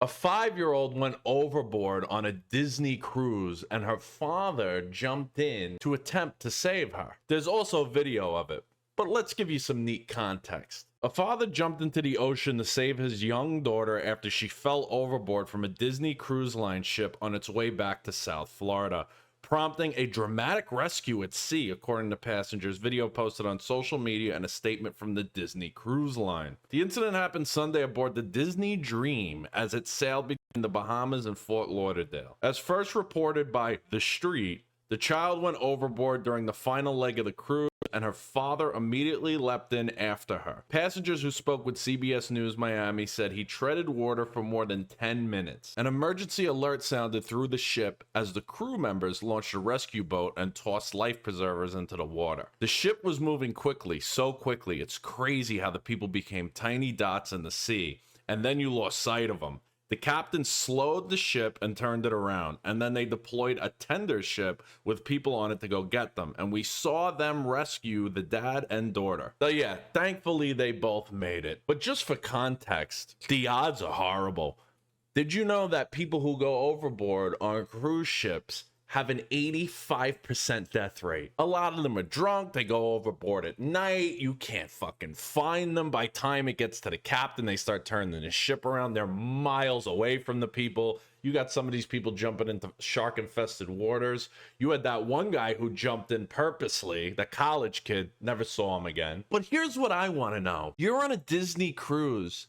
A 5-year-old went overboard on a Disney cruise and her father jumped in to attempt to save her. There's also video of it, but let's give you some neat context. A father jumped into the ocean to save his young daughter after she fell overboard from a Disney Cruise Line ship on its way back to South Florida, prompting a dramatic rescue at sea, according to passengers. Video posted on social media and a statement from the Disney Cruise Line. The incident happened Sunday aboard the Disney Dream as it sailed between the Bahamas and Fort Lauderdale. As first reported by The Street, the child went overboard during the final leg of the cruise, and her father immediately leapt in after her. Passengers who spoke with CBS News Miami said he treaded water for more than 10 minutes. An emergency alert sounded through the ship as the crew members launched a rescue boat and tossed life preservers into the water. The ship was moving quickly, so quickly, it's crazy how the people became tiny dots in the sea, and then you lost sight of them. The captain slowed the ship and turned it around, and then they deployed a tender ship with people on it to go get them, and we saw them rescue the dad and daughter. So yeah, thankfully they both made it. But just for context, the odds are horrible. Did you know that people who go overboard on cruise ships have an 85% death rate? A lot of them are drunk, they go overboard at night, you can't fucking find them. By the time it gets to the captain, they start turning the ship around, they're miles away from the people. You got some of these people jumping into shark-infested waters. You had that one guy who jumped in purposely, the college kid, never saw him again. But here's what I want to know. You're on a Disney cruise.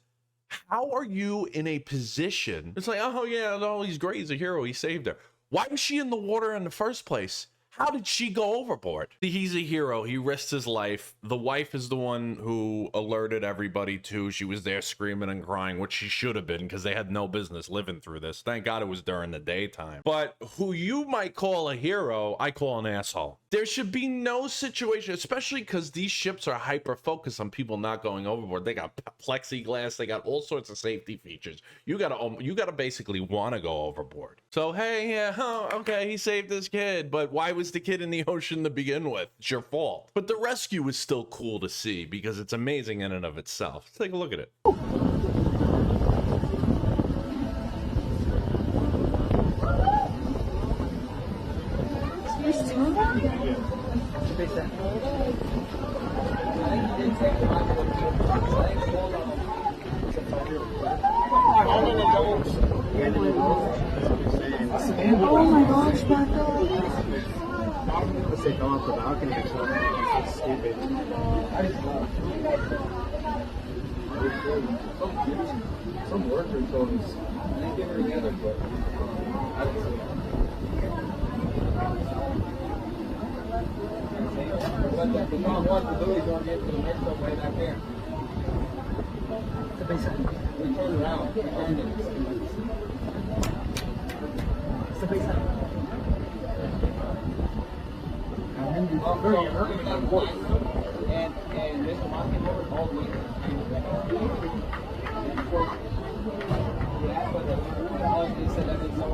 How are you in a position? It's like, oh yeah, no, he's great, he's a hero, he saved her. Why was she in the water in the first place? How did she go overboard? He's a hero. He risked his life. The wife is the one who alerted everybody too. She was there screaming and crying, which she should have been because they had no business living through this. Thank God it was during the daytime. But who you might call a hero, I call an asshole. There should be no situation, especially because these ships are hyper-focused on people not going overboard. They got plexiglass. They got all sorts of safety features. You gotta basically want to go overboard. So, hey, yeah, oh, okay, he saved this kid, but why was the kid in the ocean to begin with? It's your fault. But the rescue is still cool to see because it's amazing in and of itself. Let's take a look at it. Oh my gosh, back up. Let's say go off the balcony or something. It's stupid. Some worker told us they get her together, but I don't see it. But the mom wants to do is going to get to the next one way back there. We turned around. Turned it. And Mr. Martin never called me. He said that it's so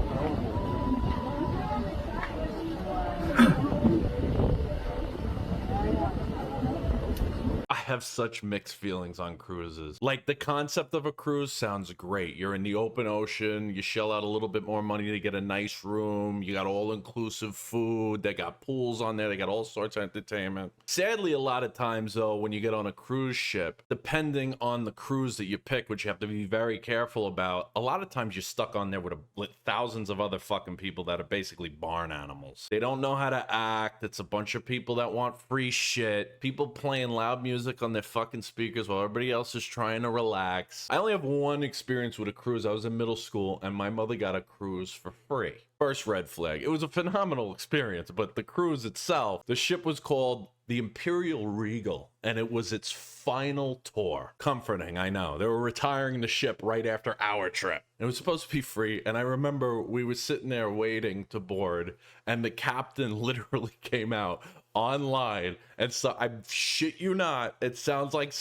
I have such mixed feelings on cruises. Like, the concept of a cruise sounds great. You're in the open ocean, you shell out a little bit more money to get a nice room, you got all-inclusive food, they got pools on there, they got all sorts of entertainment. Sadly, a lot of times, though, when you get on a cruise ship, depending on the cruise that you pick, which you have to be very careful about, a lot of times you're stuck on there with thousands of other fucking people that are basically barn animals. They don't know how to act. It's a bunch of people that want free shit, people playing loud music on their fucking speakers while everybody else is trying to relax. I only have one experience with a cruise. I was in middle school and my mother got a cruise for free. First red flag. It was a phenomenal experience, but the cruise itself, the ship was called the Imperial Regal, and it was its final tour. Comforting, I know. They were retiring the ship right after our trip. It was supposed to be free, and I remember we were sitting there waiting to board, and the captain literally came out online, and so I shit you not, it sounds like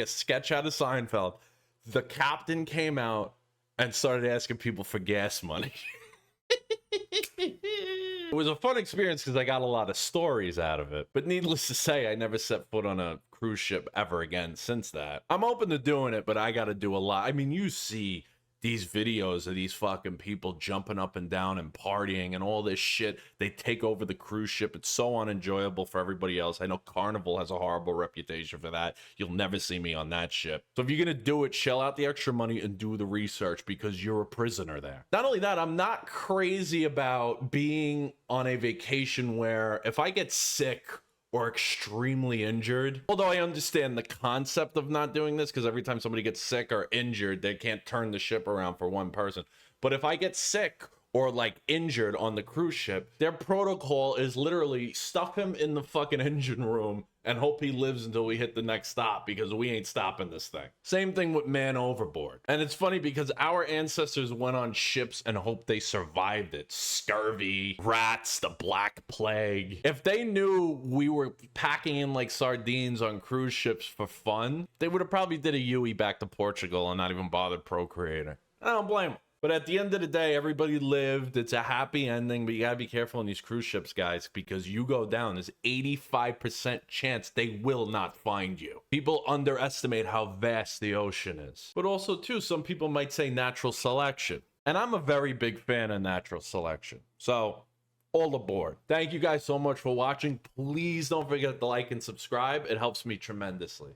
a sketch out of Seinfeld. The captain came out and started asking people for gas money. It was a fun experience because I got a lot of stories out of it, but needless to say, I never set foot on a cruise ship ever again since that. I'm open to doing it, but I got to do a lot. I mean, you see these videos of these fucking people jumping up and down and partying and all this shit. They take over the cruise ship. It's so unenjoyable for everybody else. I know Carnival has a horrible reputation for that. You'll never see me on that ship. So if you're gonna do it, shell out the extra money and do the research, because you're a prisoner there. Not only that, I'm not crazy about being on a vacation where if I get sick or extremely injured, although I understand the concept of not doing this, because every time somebody gets sick or injured, they can't turn the ship around for one person. But if I get sick or like injured on the cruise ship, their protocol is literally stuff him in the fucking engine room and hope he lives until we hit the next stop, because we ain't stopping this thing. Same thing with Man Overboard. And it's funny because our ancestors went on ships and hoped they survived it. Scurvy, rats, the Black Plague. If they knew we were packing in like sardines on cruise ships for fun, they would have probably did a Yui back to Portugal and not even bothered procreating. I don't blame them. But at the end of the day, everybody lived. It's a happy ending, but you gotta be careful on these cruise ships, guys, because you go down, there's 85% chance they will not find you. People underestimate how vast the ocean is. But also, too, some people might say natural selection. And I'm a very big fan of natural selection. So, all aboard. Thank you guys so much for watching. Please don't forget to like and subscribe. It helps me tremendously.